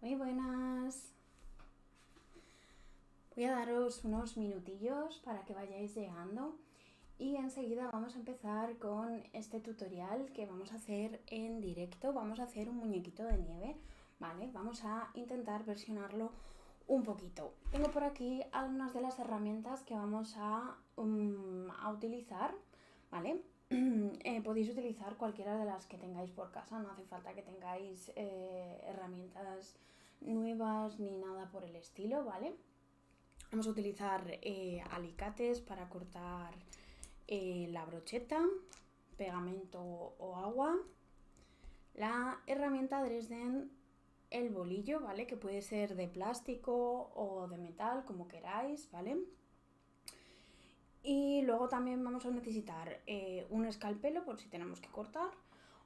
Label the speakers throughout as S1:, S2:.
S1: Muy buenas. Voy a daros unos minutillos para que vayáis llegando y enseguida vamos a empezar con este tutorial que vamos a hacer en directo. Vamos a hacer un muñequito de nieve, ¿vale? Vamos a intentar versionarlo un poquito. Tengo por aquí algunas de las herramientas que vamos a utilizar, ¿vale? Podéis utilizar cualquiera de las que tengáis por casa, no hace falta que tengáis herramientas nuevas ni nada por el estilo, ¿vale? Vamos a utilizar alicates para cortar la brocheta, pegamento o agua, la herramienta Dresden, el bolillo, ¿vale? Que puede ser de plástico o de metal, como queráis, ¿vale? Y luego también vamos a necesitar un escalpelo por si tenemos que cortar,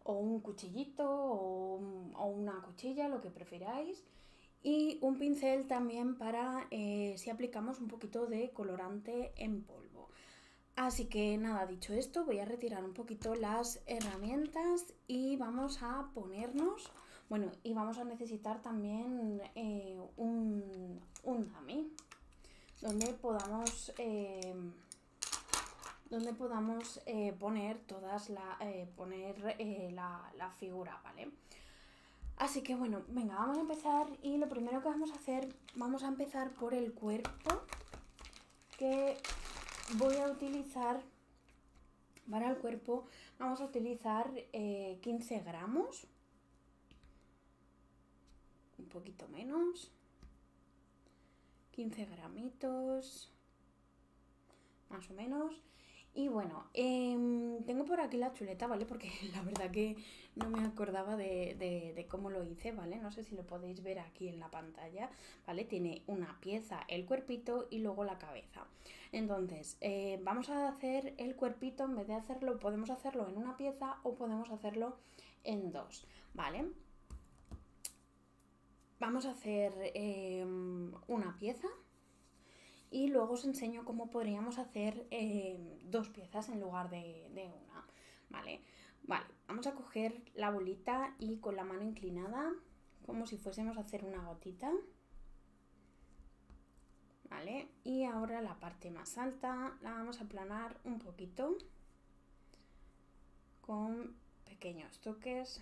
S1: o un cuchillito o una cuchilla, lo que prefiráis. Y un pincel también para si aplicamos un poquito de colorante en polvo. Así que nada, dicho esto, voy a retirar un poquito las herramientas y vamos a ponernos, bueno, y vamos a necesitar también un dummy donde podamos poner la figura, ¿vale? Así que bueno, venga, vamos a empezar y lo primero que vamos a hacer, vamos a empezar por el cuerpo que voy a utilizar. Para el cuerpo vamos a utilizar 15 gramos, un poquito menos, 15 gramitos, más o menos. Y bueno, tengo por aquí la chuleta, ¿vale? Porque la verdad que no me acordaba de cómo lo hice, ¿vale? No sé si lo podéis ver aquí en la pantalla, ¿vale? Tiene una pieza, el cuerpito y luego la cabeza. Entonces, vamos a hacer el cuerpito, en vez de hacerlo, podemos hacerlo en una pieza o podemos hacerlo en dos, ¿vale? Vamos a hacer una pieza. Y luego os enseño cómo podríamos hacer dos piezas en lugar de una, ¿vale? Vale, vamos a coger la bolita y con la mano inclinada, como si fuésemos a hacer una gotita, ¿vale? Y ahora la parte más alta la vamos a aplanar un poquito con pequeños toques,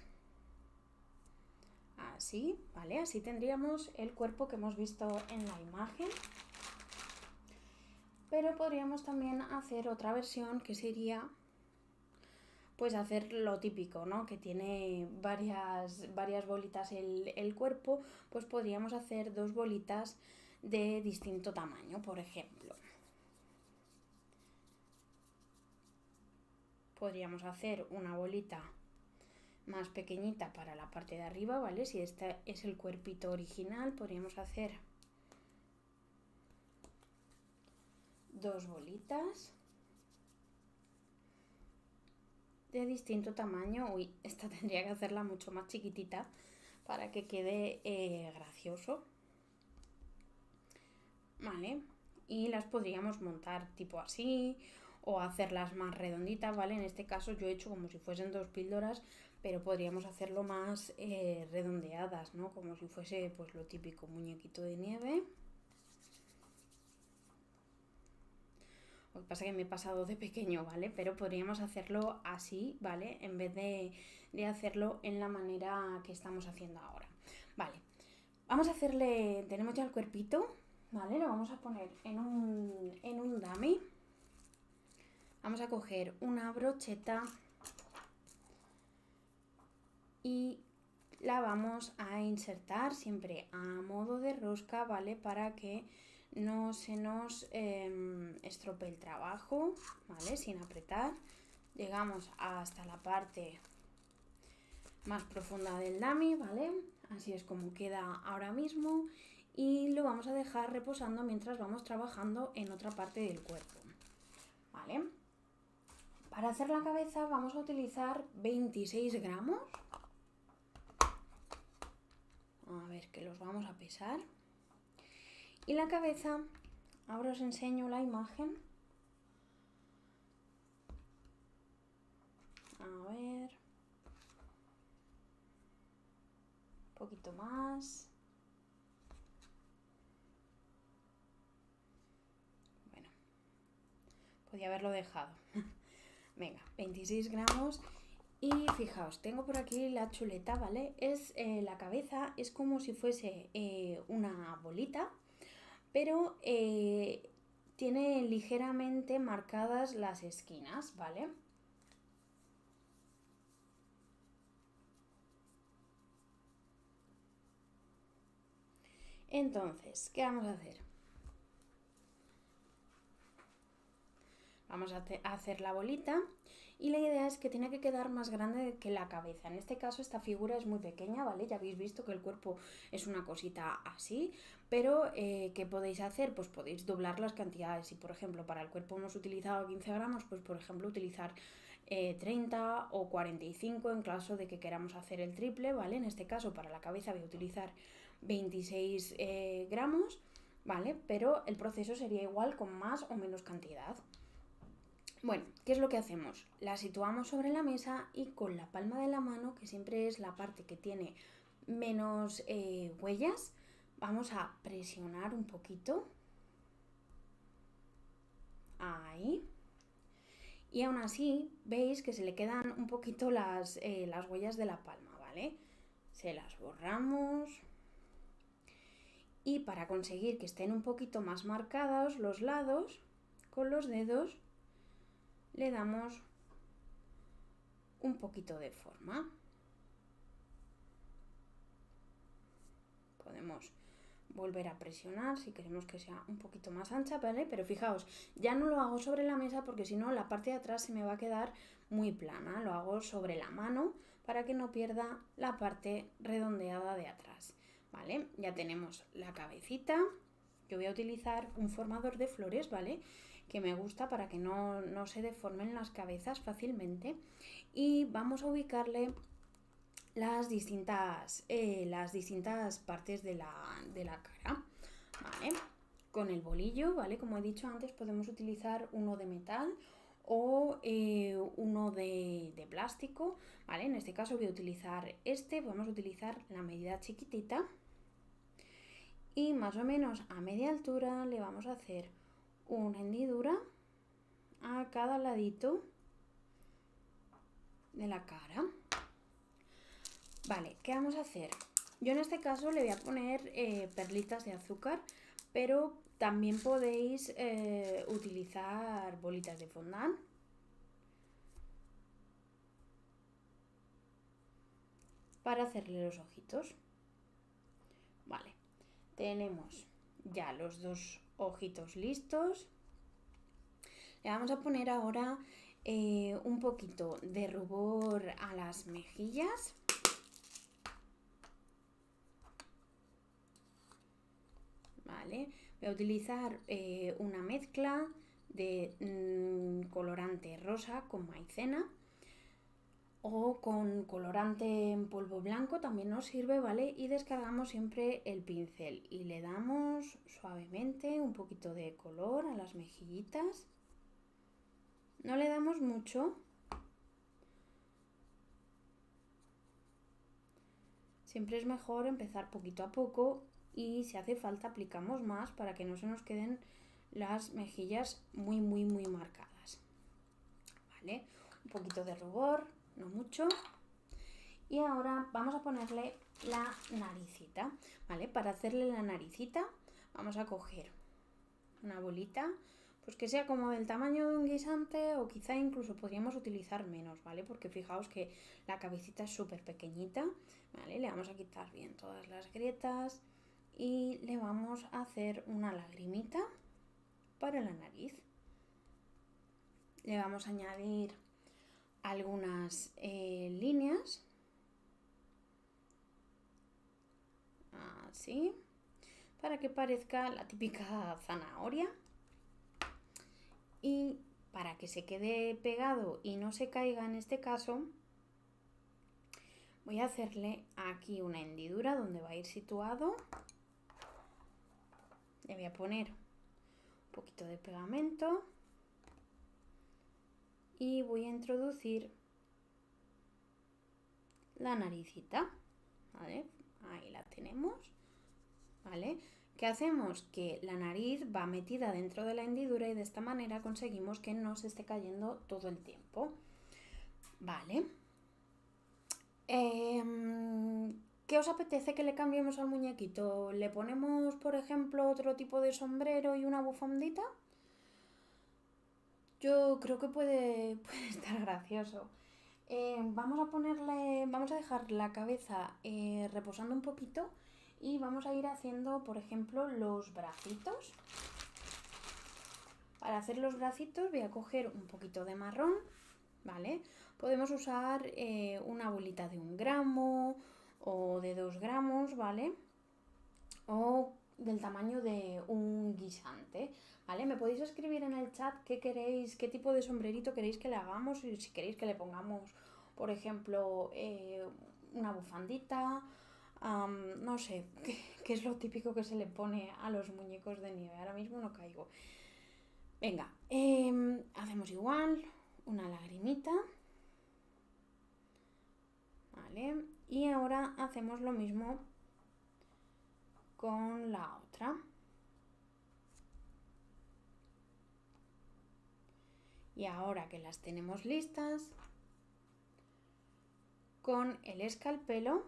S1: así, ¿vale? Así tendríamos el cuerpo que hemos visto en la imagen. Pero podríamos también hacer otra versión que sería pues hacer lo típico, ¿no? Que tiene varias bolitas el cuerpo, pues podríamos hacer dos bolitas de distinto tamaño, por ejemplo. Podríamos hacer una bolita más pequeñita para la parte de arriba, ¿vale? Si este es el cuerpito original, podríamos hacer dos bolitas de distinto tamaño. Uy, esta tendría que hacerla mucho más chiquitita para que quede gracioso, ¿vale? Y las podríamos montar tipo así o hacerlas más redonditas, ¿vale? En este caso yo he hecho como si fuesen dos píldoras, pero podríamos hacerlo más redondeadas, ¿no? Como si fuese pues lo típico, muñequito de nieve. Lo que pasa es que me he pasado de pequeño, ¿vale? Pero podríamos hacerlo así, ¿vale? En vez de hacerlo en la manera que estamos haciendo ahora. Vale, vamos a hacerle, tenemos ya el cuerpito, ¿vale? Lo vamos a poner en un dummy. Vamos a coger una brocheta y la vamos a insertar siempre a modo de rosca, ¿vale? Para que no se nos estropee el trabajo, ¿vale? Sin apretar. Llegamos hasta la parte más profunda del dummy, ¿vale? Así es como queda ahora mismo y lo vamos a dejar reposando mientras vamos trabajando en otra parte del cuerpo, ¿vale? Para hacer la cabeza vamos a utilizar 26 gramos. A ver, que los vamos a pesar. Y la cabeza, ahora os enseño la imagen. A ver. Un poquito más. podía haberlo dejado. Venga, 26 gramos. Y fijaos, tengo por aquí la chuleta, ¿vale? La cabeza es como si fuese una bolita, pero tiene ligeramente marcadas las esquinas, ¿vale? Entonces, ¿qué vamos a hacer? Vamos a hacer la bolita y la idea es que tiene que quedar más grande que la cabeza. En este caso esta figura es muy pequeña, ¿vale? Ya habéis visto que el cuerpo es una cosita así, pero ¿qué podéis hacer? Pues podéis doblar las cantidades. Si por ejemplo para el cuerpo hemos utilizado 15 gramos, pues por ejemplo utilizar 30 o 45 en caso de que queramos hacer el triple, ¿vale? En este caso para la cabeza voy a utilizar 26 gramos, ¿vale? Pero el proceso sería igual con más o menos cantidad. Bueno, ¿qué es lo que hacemos? La situamos sobre la mesa y con la palma de la mano, que siempre es la parte que tiene menos huellas, vamos a presionar un poquito. Ahí. Y aún así, veis que se le quedan un poquito las huellas de la palma, ¿vale? Se las borramos. Y para conseguir que estén un poquito más marcados los lados, con los dedos le damos un poquito de forma. Podemos volver a presionar si queremos que sea un poquito más ancha, ¿vale? Pero fijaos, ya no lo hago sobre la mesa porque si no la parte de atrás se me va a quedar muy plana. Lo hago sobre la mano para que no pierda la parte redondeada de atrás, ¿vale? Ya tenemos la cabecita. Yo voy a utilizar un formador de flores, ¿vale? Que me gusta para que no se deformen las cabezas fácilmente. Y vamos a ubicarle las distintas partes de la cara, ¿vale? Con el bolillo, ¿vale? Como he dicho antes, podemos utilizar uno de metal o uno de plástico, ¿vale? En este caso voy a utilizar vamos a utilizar la medida chiquitita y más o menos a media altura le vamos a hacer una hendidura a cada ladito de la cara. Vale, ¿qué vamos a hacer? Yo en este caso le voy a poner perlitas de azúcar, pero también podéis utilizar bolitas de fondant. Para hacerle los ojitos. Vale, tenemos ya los dos ojitos listos. Le vamos a poner ahora un poquito de rubor a las mejillas. ¿Vale? Voy a utilizar una mezcla de colorante rosa con maicena o con colorante en polvo blanco, también nos sirve, ¿vale? Y descargamos siempre el pincel y le damos suavemente un poquito de color a las mejillitas. No le damos mucho. Siempre es mejor empezar poquito a poco y si hace falta aplicamos más para que no se nos queden las mejillas muy marcadas, ¿vale? Un poquito de rubor, no mucho. Y ahora vamos a ponerle la naricita, ¿vale? Para hacerle la naricita vamos a coger una bolita, pues que sea como del tamaño de un guisante o quizá incluso podríamos utilizar menos, ¿vale? Porque fijaos que la cabecita es súper pequeñita, ¿vale? Le vamos a quitar bien todas las grietas y le vamos a hacer una lagrimita para la nariz. Le vamos a añadir algunas líneas, así, para que parezca la típica zanahoria. Y para que se quede pegado y no se caiga en este caso, voy a hacerle aquí una hendidura donde va a ir situado. Le voy a poner un poquito de pegamento y voy a introducir la naricita, ¿vale? Ahí la tenemos, ¿vale? ¿Qué hacemos? Que la nariz va metida dentro de la hendidura y de esta manera conseguimos que no se esté cayendo todo el tiempo. Vale. ¿Qué os apetece que le cambiemos al muñequito? ¿Le ponemos, por ejemplo, otro tipo de sombrero y una bufandita? Yo creo que puede estar gracioso. Vamos a dejar la cabeza reposando un poquito y vamos a ir haciendo, por ejemplo, los bracitos. Para hacer los bracitos voy a coger un poquito de marrón, ¿vale? Podemos usar una bolita de 1 gramo o de 2 gramos, ¿vale? O del tamaño de un guisante, ¿vale? Me podéis escribir en el chat qué queréis, qué tipo de sombrerito queréis que le hagamos y si queréis que le pongamos, por ejemplo, una bufandita, no sé, qué es lo típico que se le pone a los muñecos de nieve. Ahora mismo no caigo. Venga, hacemos igual, una lagrimita, ¿vale? Y ahora hacemos lo mismo con la otra. Y ahora que las tenemos listas, con el escalpelo,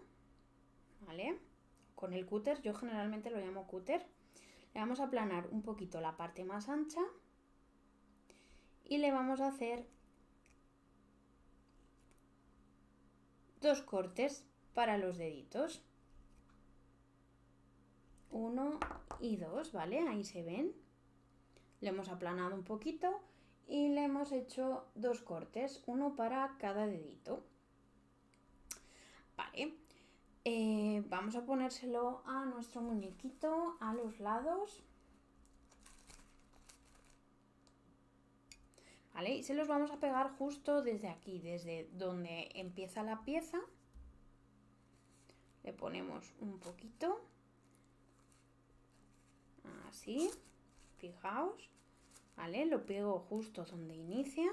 S1: ¿vale? Con el cúter, yo generalmente lo llamo cúter, le vamos a aplanar un poquito la parte más ancha y le vamos a hacer 2 cortes para los deditos. 1 y 2, ¿vale? Ahí se ven. Le hemos aplanado un poquito y le hemos hecho 2 cortes, uno para cada dedito. Vale. Vamos a ponérselo a nuestro muñequito a los lados. ¿Vale? Y se los vamos a pegar justo desde aquí, desde donde empieza la pieza. Le ponemos un poquito. Así. Fijaos. ¿Vale? Lo pego justo donde inicia.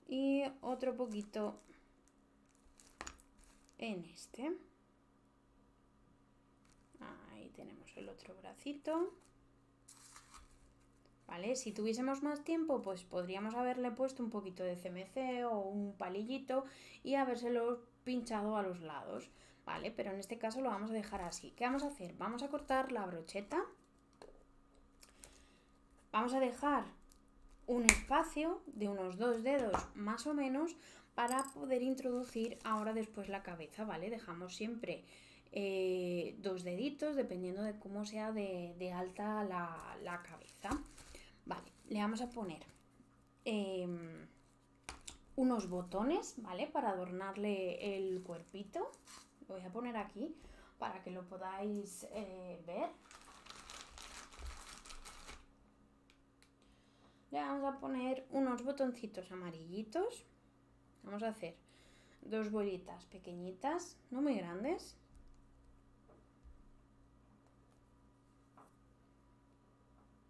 S1: Y otro poquito en este. Ahí tenemos el otro bracito. ¿Vale? Si tuviésemos más tiempo, pues podríamos haberle puesto un poquito de CMC o un palillito y habérselo pinchado a los lados, ¿vale? Pero en este caso lo vamos a dejar así. ¿Qué vamos a hacer? Vamos a cortar la brocheta. Vamos a dejar un espacio de unos 2 dedos más o menos para poder introducir ahora después la cabeza, ¿vale? Dejamos siempre 2 deditos dependiendo de cómo sea de alta la cabeza. Vale, le vamos a poner unos botones, ¿vale? Para adornarle el cuerpito. Lo voy a poner aquí para que lo podáis ver. Le vamos a poner unos botoncitos amarillitos. Vamos a hacer 2 bolitas pequeñitas, no muy grandes.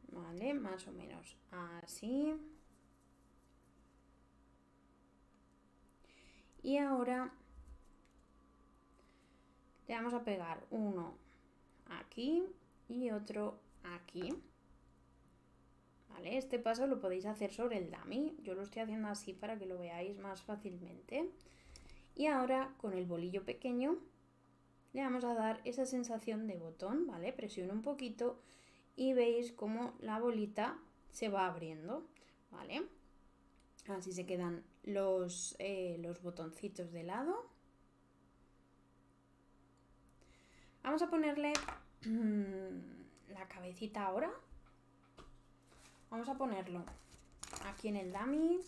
S1: Vale, más o menos así. Y ahora le vamos a pegar uno aquí y otro aquí. ¿Vale? Este paso lo podéis hacer sobre el dummy. Yo lo estoy haciendo así para que lo veáis más fácilmente. Y ahora con el bolillo pequeño le vamos a dar esa sensación de botón, ¿vale? Presiono un poquito y veis cómo la bolita se va abriendo, ¿vale? Así se quedan los botoncitos de lado. Vamos a ponerle la cabecita ahora. Vamos a ponerlo aquí en el dummy.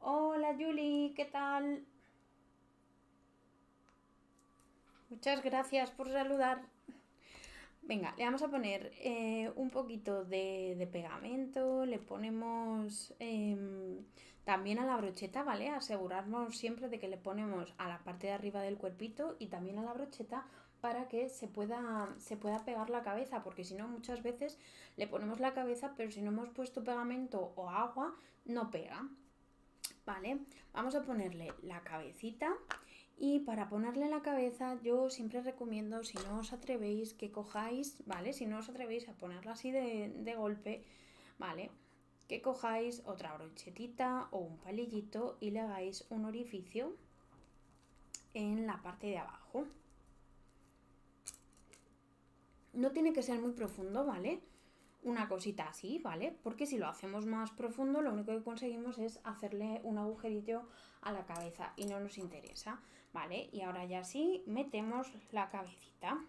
S1: Hola Julie, ¿qué tal? Muchas gracias por saludar. Venga, le vamos a poner un poquito de pegamento, le ponemos también a la brocheta, ¿vale? Asegurarnos siempre de que le ponemos a la parte de arriba del cuerpito y también a la brocheta para que se pueda pegar la cabeza, porque si no muchas veces le ponemos la cabeza, pero si no hemos puesto pegamento o agua, no pega, ¿vale? Vamos a ponerle la cabecita Y para ponerle en la cabeza yo siempre recomiendo, si no os atrevéis, que cojáis, ¿vale? Si no os atrevéis a ponerla así de golpe, ¿vale? Que cojáis otra bronchetita o un palillito y le hagáis un orificio en la parte de abajo. No tiene que ser muy profundo, ¿vale? Una cosita así, ¿vale? Porque si lo hacemos más profundo, lo único que conseguimos es hacerle un agujerito a la cabeza y no nos interesa, ¿vale? Y ahora ya sí, metemos la cabecita,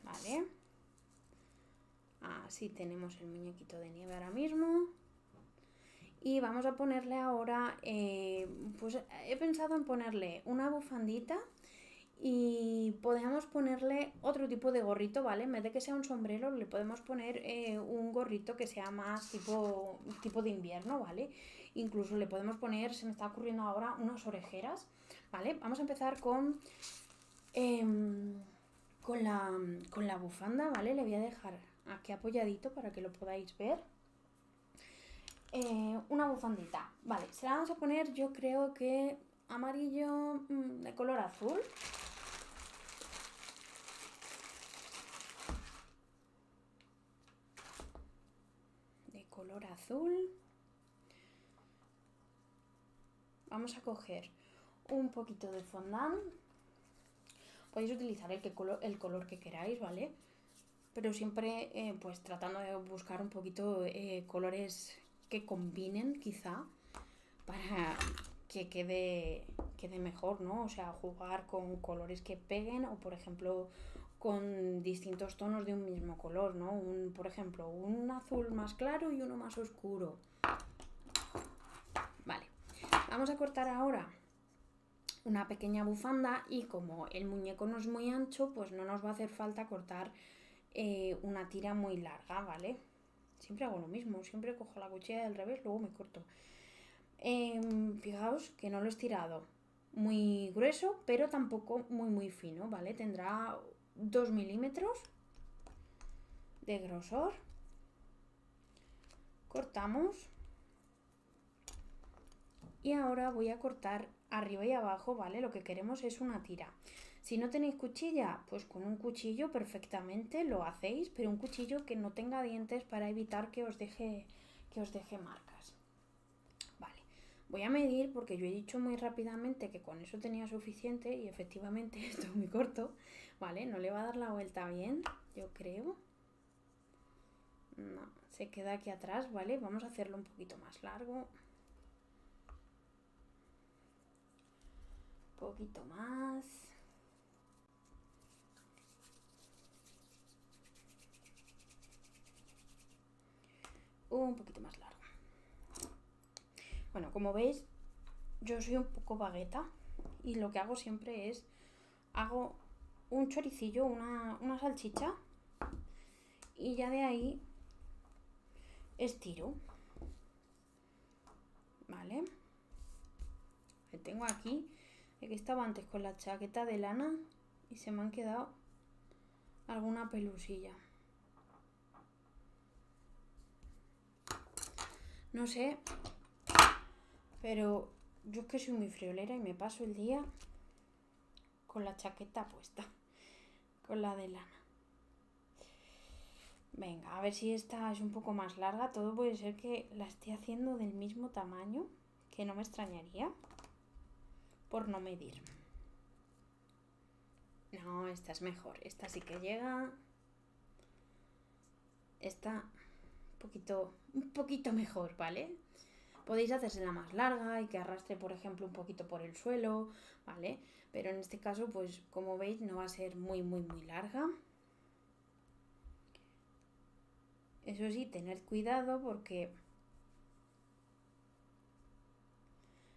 S1: ¿vale? Así tenemos el muñequito de nieve ahora mismo. Y vamos a ponerle ahora, pues he pensado en ponerle una bufandita y podemos ponerle otro tipo de gorrito, ¿vale? En vez de que sea un sombrero, le podemos poner un gorrito que sea más tipo de invierno, ¿vale? Incluso le podemos poner, se me está ocurriendo ahora, unas orejeras, ¿vale? Vamos a empezar con la bufanda, ¿vale? Le voy a dejar aquí apoyadito para que lo podáis ver. Una bufandita, vale, se la vamos a poner, yo creo que amarillo de color azul. De color azul. Vamos a coger un poquito de fondant. Podéis utilizar el color que queráis, ¿vale? Pero siempre pues tratando de buscar un poquito colores que combinen quizá para que quede mejor, ¿no? O sea, jugar con colores que peguen o por ejemplo con distintos tonos de un mismo color, ¿no? Por ejemplo, un azul más claro y uno más oscuro. Vale, vamos a cortar ahora una pequeña bufanda y como el muñeco no es muy ancho, pues no nos va a hacer falta cortar una tira muy larga, ¿vale? Siempre hago lo mismo, siempre cojo la cuchilla del revés, luego me corto. Fijaos que no lo he estirado muy grueso, pero tampoco muy fino, ¿vale? Tendrá 2 milímetros de grosor. Cortamos. Y ahora voy a cortar arriba y abajo, ¿vale? Lo que queremos es una tira. Si no tenéis cuchilla, pues con un cuchillo perfectamente lo hacéis, pero un cuchillo que no tenga dientes para evitar que os deje marcas. Vale, voy a medir porque yo he dicho muy rápidamente que con eso tenía suficiente y efectivamente esto es muy corto, ¿vale? No le va a dar la vuelta bien, yo creo. No, se queda aquí atrás, ¿vale? Vamos a hacerlo un poquito más largo. Un poquito más. Un poquito más largo. Bueno, como veis, yo soy un poco vagueta y lo que hago siempre es hago un choricillo, una salchicha y ya de ahí estiro, ¿vale? Que tengo aquí, que estaba antes con la chaqueta de lana y se me han quedado alguna pelusilla. No sé, pero yo es que soy muy friolera y me paso el día con la chaqueta puesta, con la de lana. Venga, a ver si esta es un poco más larga. Todo puede ser que la esté haciendo del mismo tamaño, que no me extrañaría, por no medir. No, esta es mejor. Esta sí que llega. Esta un poquito mejor, ¿vale? Podéis hacérsela más larga y que arrastre, por ejemplo, un poquito por el suelo, ¿vale? Pero en este caso, pues como veis, no va a ser muy larga. Eso sí, tened cuidado porque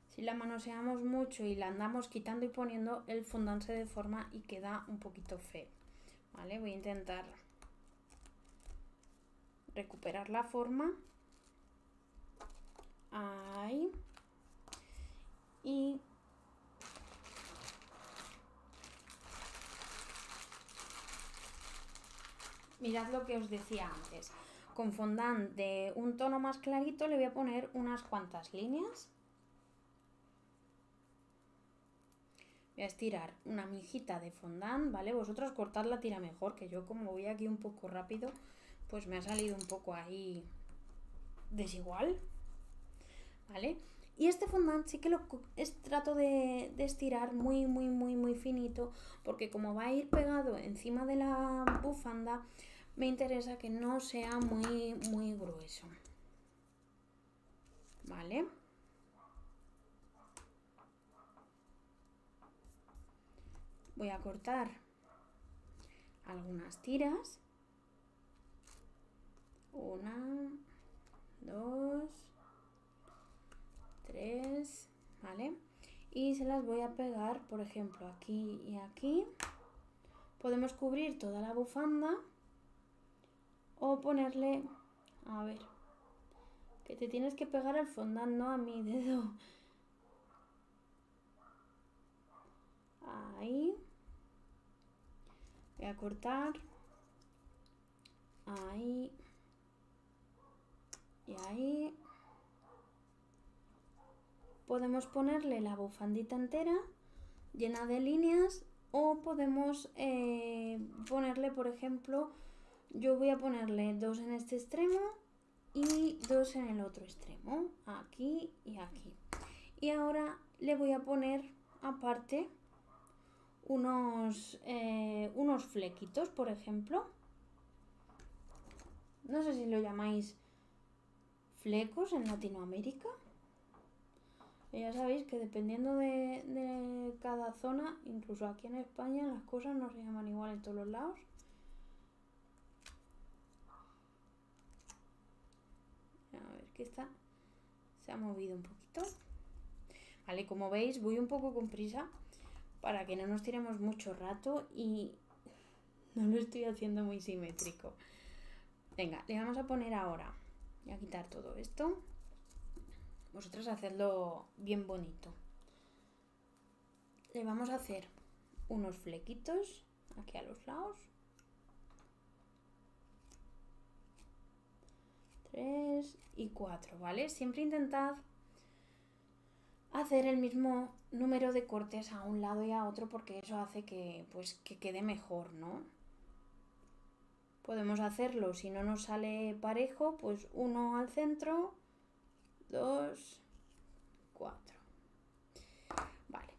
S1: si la manoseamos mucho y la andamos quitando y poniendo, el fondant se deforma y queda un poquito feo, ¿vale? Voy a intentar recuperar la forma. Ahí. Y mirad lo que os decía antes. Con fondant de un tono más clarito le voy a poner unas cuantas líneas. voy a estirar una mijita de fondant, ¿vale? Vosotros cortad la tira mejor, que yo como voy aquí un poco rápido, pues me ha salido un poco ahí desigual, ¿vale? Y este fondant sí que trato de estirar muy finito, porque como va a ir pegado encima de la bufanda, me interesa que no sea muy grueso, ¿vale? Voy a cortar algunas tiras. 1, 2, 3, ¿vale? Y se las voy a pegar, por ejemplo, aquí y aquí. Podemos cubrir toda la bufanda o ponerle, a ver, que te tienes que pegar al fondant, no a mi dedo. Ahí. Voy a cortar. Ahí. Y ahí. Podemos ponerle la bufandita entera llena de líneas o podemos ponerle, por ejemplo, yo voy a ponerle 2 en este extremo y 2 en el otro extremo, aquí y aquí. Y ahora le voy a poner aparte unos flequitos, por ejemplo. No sé si lo llamáis flecos en Latinoamérica. Ya sabéis que dependiendo de cada zona, incluso aquí en España, las cosas no se llaman igual en todos los lados. A ver, que esta se ha movido un poquito. Vale, como veis, voy un poco con prisa para que no nos tiremos mucho rato y no lo estoy haciendo muy simétrico. Venga, le vamos a poner ahora, voy a quitar todo esto. Vosotros hacedlo bien bonito. Le vamos a hacer unos flequitos aquí a los lados. 3 y 4, ¿vale? Siempre intentad hacer el mismo número de cortes a un lado y a otro porque eso hace que quede mejor, ¿no? Podemos hacerlo, si no nos sale parejo, pues 1 al centro, 2, 4. Vale.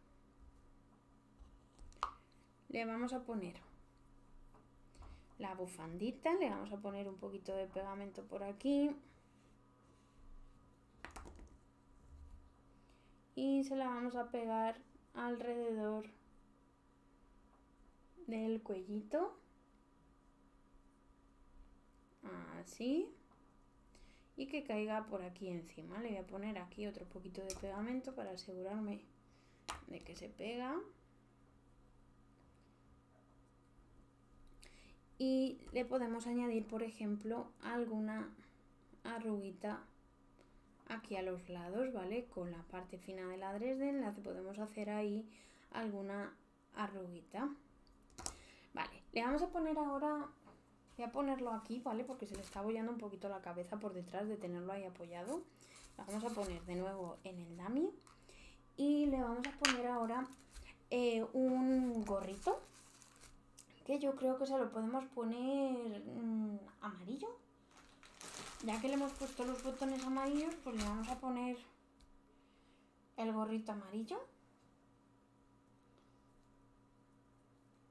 S1: Le vamos a poner la bufandita, le vamos a poner un poquito de pegamento por aquí. Y se la vamos a pegar alrededor del cuellito. Así. Y que caiga por aquí encima. Le voy a poner aquí otro poquito de pegamento para asegurarme de que se pega. Y le podemos añadir, por ejemplo, alguna arruguita aquí a los lados, ¿vale? Con la parte fina de la Dresden la podemos hacer ahí alguna arruguita. Vale, le vamos a poner ahora, voy a ponerlo aquí, ¿vale? Porque se le está abollando un poquito la cabeza por detrás de tenerlo ahí apoyado. Lo vamos a poner de nuevo en el dummy y le vamos a poner ahora un gorrito que yo creo que se lo podemos poner amarillo. Ya que le hemos puesto los botones amarillos, pues le vamos a poner el gorrito amarillo.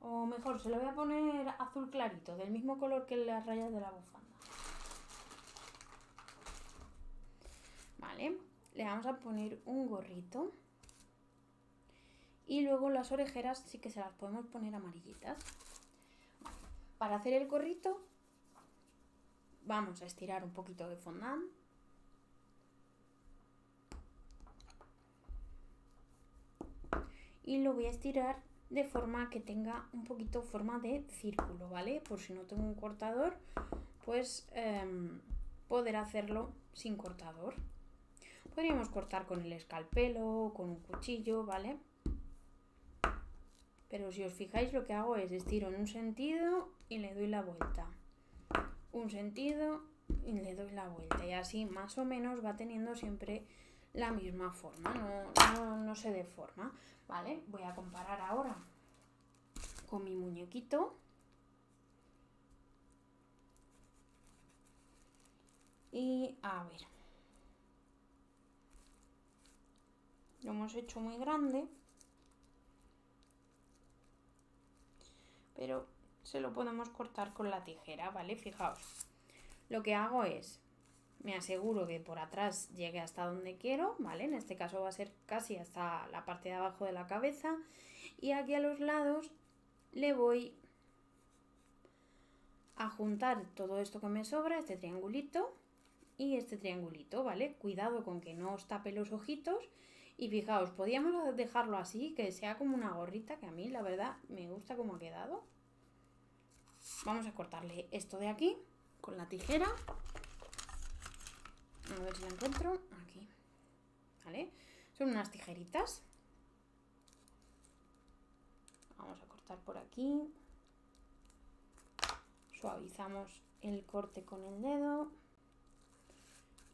S1: O mejor, se lo voy a poner azul clarito, del mismo color que las rayas de la bufanda. Vale, le vamos a poner un gorrito. Y luego las orejeras sí que se las podemos poner amarillitas. Para hacer el gorrito vamos a estirar un poquito de fondant. Y lo voy a estirar de forma que tenga un poquito forma de círculo, ¿vale? Por si no tengo un cortador, pues poder hacerlo sin cortador. Podríamos cortar con el escalpelo o con un cuchillo, ¿vale? Pero si os fijáis, lo que hago es estiro en un sentido y le doy la vuelta. Un sentido y le doy la vuelta. Y así más o menos va teniendo siempre la misma forma, no se deforma. ¿vale? Voy a comparar ahora con mi muñequito. Y a ver, lo hemos hecho muy grande, pero se lo podemos cortar con la tijera, ¿vale? Fijaos, lo que hago es, me aseguro que por atrás llegue hasta donde quiero, ¿vale? En este caso va a ser casi hasta la parte de abajo de la cabeza, y aquí a los lados le voy a juntar todo esto que me sobra, este triangulito y este triangulito, ¿vale? Cuidado con que no os tape los ojitos. Y fijaos, podíamos dejarlo así, que sea como una gorrita, que a mí la verdad me gusta cómo ha quedado. Vamos a cortarle esto de aquí con la tijera. A ver si la encuentro. Aquí, ¿vale? Son unas tijeritas. Vamos a cortar por aquí. Suavizamos el corte con el dedo.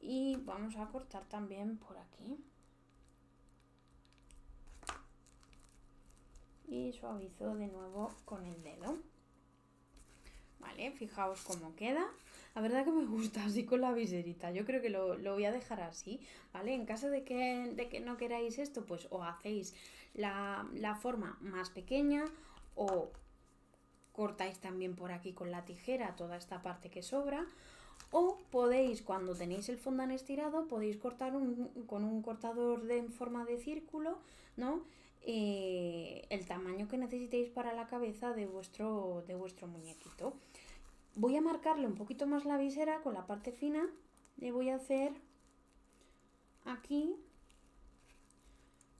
S1: Y vamos a cortar también por aquí. Y suavizo de nuevo con el dedo. Vale, fijaos cómo queda. La verdad que me gusta así con la viserita. Yo creo que lo voy a dejar así, ¿vale? En caso de que no queráis esto, pues o hacéis la forma más pequeña o cortáis también por aquí con la tijera toda esta parte que sobra. O podéis, cuando tenéis el fondant estirado, podéis cortar con un cortador en forma de círculo, ¿no? El tamaño que necesitéis para la cabeza de vuestro muñequito. Voy a marcarle un poquito más la visera con la parte fina. Le voy a hacer aquí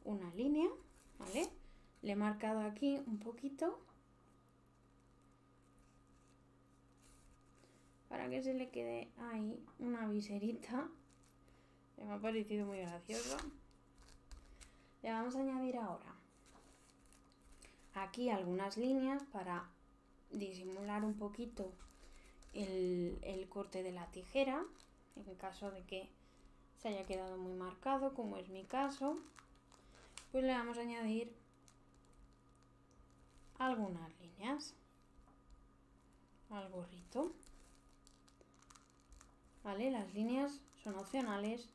S1: una línea, ¿vale? Le he marcado aquí un poquito para que se le quede ahí una viserita. Me ha parecido muy gracioso. Le vamos a añadir ahora aquí algunas líneas para disimular un poquito el corte de la tijera, en caso de que se haya quedado muy marcado, como es mi caso. Pues le vamos a añadir algunas líneas al gorrito, ¿vale? Las líneas son opcionales.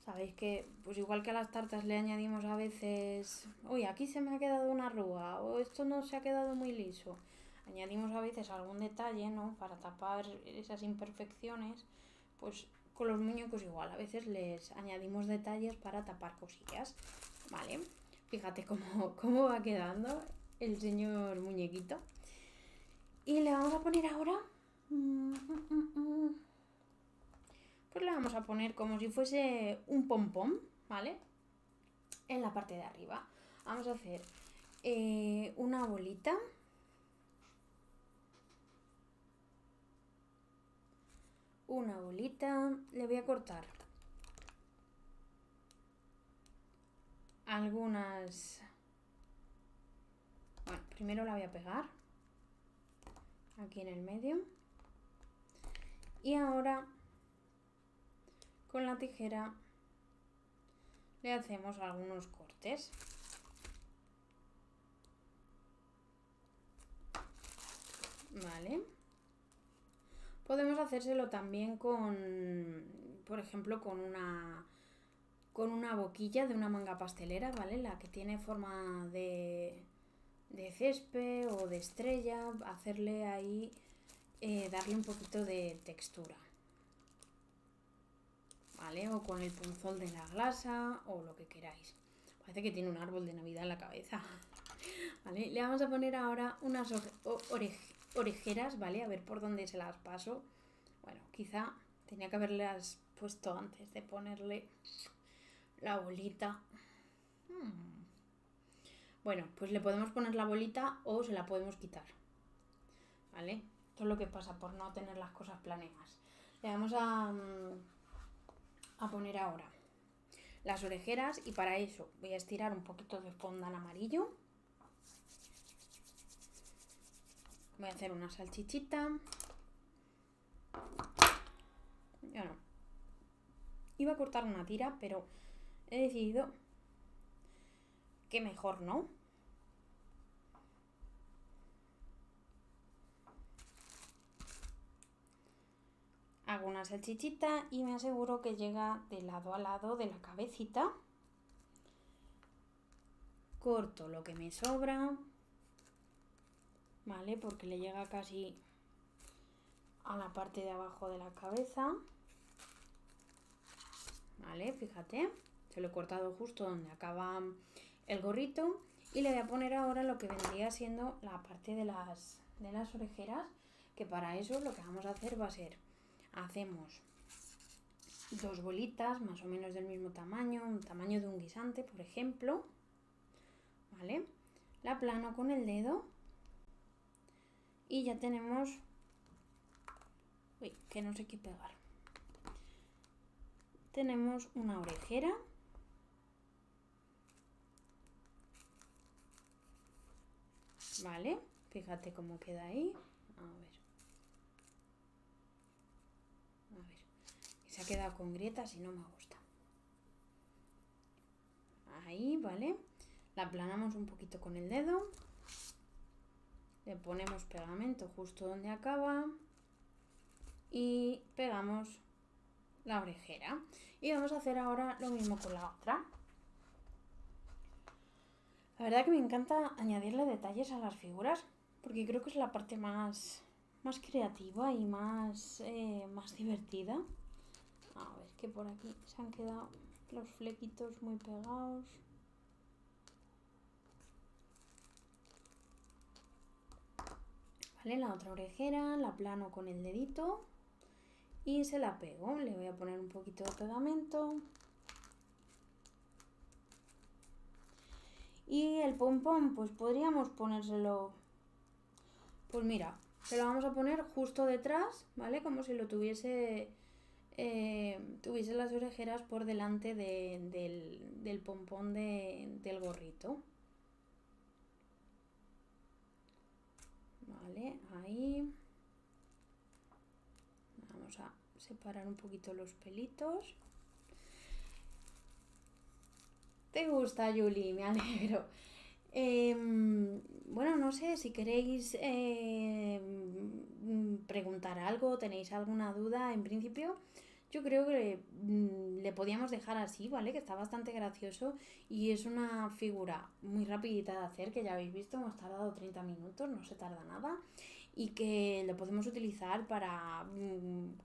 S1: Sabéis que, pues igual que a las tartas le añadimos a veces, uy, aquí se me ha quedado una arruga, o esto no se ha quedado muy liso. Añadimos a veces algún detalle, ¿no? Para tapar esas imperfecciones. Pues con los muñecos igual, a veces les añadimos detalles para tapar cosillas, ¿vale? Fíjate cómo va quedando el señor muñequito. Y le vamos a poner ahora... Pues le vamos a poner como si fuese un pompón, ¿vale? En la parte de arriba. Vamos a hacer una bolita. Una bolita. Le voy a cortar algunas... Bueno, primero la voy a pegar aquí en el medio. Y ahora con la tijera le hacemos algunos cortes. Vale. Podemos hacérselo también con, por ejemplo, con una boquilla de una manga pastelera, ¿vale? La que tiene forma de césped o de estrella, hacerle ahí, darle un poquito de textura, ¿vale? O con el punzón de la glasa o lo que queráis. Parece que tiene un árbol de Navidad en la cabeza. ¿Vale? Le vamos a poner ahora unas orejeras, ¿vale? A ver por dónde se las paso. Bueno, quizá tenía que haberlas puesto antes de ponerle la bolita. Bueno, pues le podemos poner la bolita o se la podemos quitar, ¿vale? Esto es lo que pasa por no tener las cosas planeadas. Le vamos a poner ahora las orejeras y para eso voy a estirar un poquito de fondant amarillo. Voy a hacer una salchichita. Ya no. Iba a cortar una tira, pero he decidido qué mejor, ¿no? Hago una salchichita y me aseguro que llega de lado a lado de la cabecita. Corto lo que me sobra, ¿vale? Porque le llega casi a la parte de abajo de la cabeza, ¿vale? Fíjate, se lo he cortado justo donde acaba el gorrito y le voy a poner ahora lo que vendría siendo la parte de las orejeras, que para eso lo que vamos a hacer va a ser, hacemos 2 bolitas más o menos del mismo tamaño, un tamaño de un guisante, por ejemplo, ¿vale? La aplano con el dedo y ya tenemos, uy, que no sé qué pegar, tenemos una orejera, ¿vale? Fíjate cómo queda ahí, a ver, se ha quedado con grietas y no me gusta. Ahí, ¿vale? La aplanamos un poquito con el dedo, le ponemos pegamento justo donde acaba y pegamos la orejera. Y vamos a hacer ahora lo mismo con la otra. La verdad que me encanta añadirle detalles a las figuras porque creo que es la parte más creativa y más divertida. A ver, que por aquí se han quedado los flequitos muy pegados. Vale, la otra orejera la aplano con el dedito y se la pego. Le voy a poner un poquito de pegamento. Y el pompón, pues podríamos ponérselo, pues mira, se lo vamos a poner justo detrás, ¿vale? Como si lo tuviese las orejeras por delante del pompón del gorrito. Vale, ahí. Vamos a separar un poquito los pelitos. ¿Te gusta, Juli? Me alegro. Bueno, no sé si queréis preguntar algo, tenéis alguna duda. En principio, yo creo que le podíamos dejar así, ¿vale? Que está bastante gracioso y es una figura muy rapidita de hacer, que ya habéis visto, hemos tardado 30 minutos, no se tarda nada. Y que lo podemos utilizar para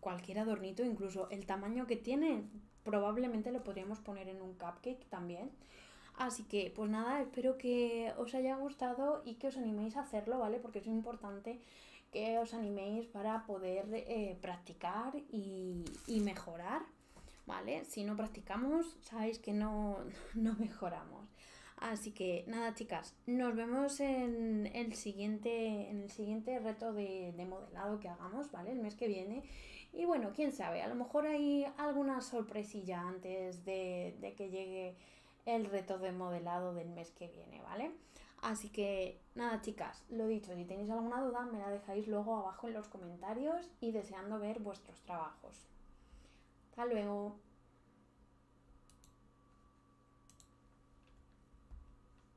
S1: cualquier adornito, incluso el tamaño que tiene, probablemente lo podríamos poner en un cupcake también. Así que, pues nada, espero que os haya gustado y que os animéis a hacerlo, ¿vale? Porque es importante que os animéis para poder practicar y mejorar, ¿vale? Si no practicamos, sabéis que no mejoramos. Así que nada, chicas, nos vemos en el siguiente reto de modelado que hagamos, ¿vale? El mes que viene. Y bueno, quién sabe, a lo mejor hay alguna sorpresilla antes de que llegue el reto de modelado del mes que viene, ¿vale? Así que nada, chicas, lo dicho, si tenéis alguna duda me la dejáis luego abajo en los comentarios y deseando ver vuestros trabajos. Hasta luego.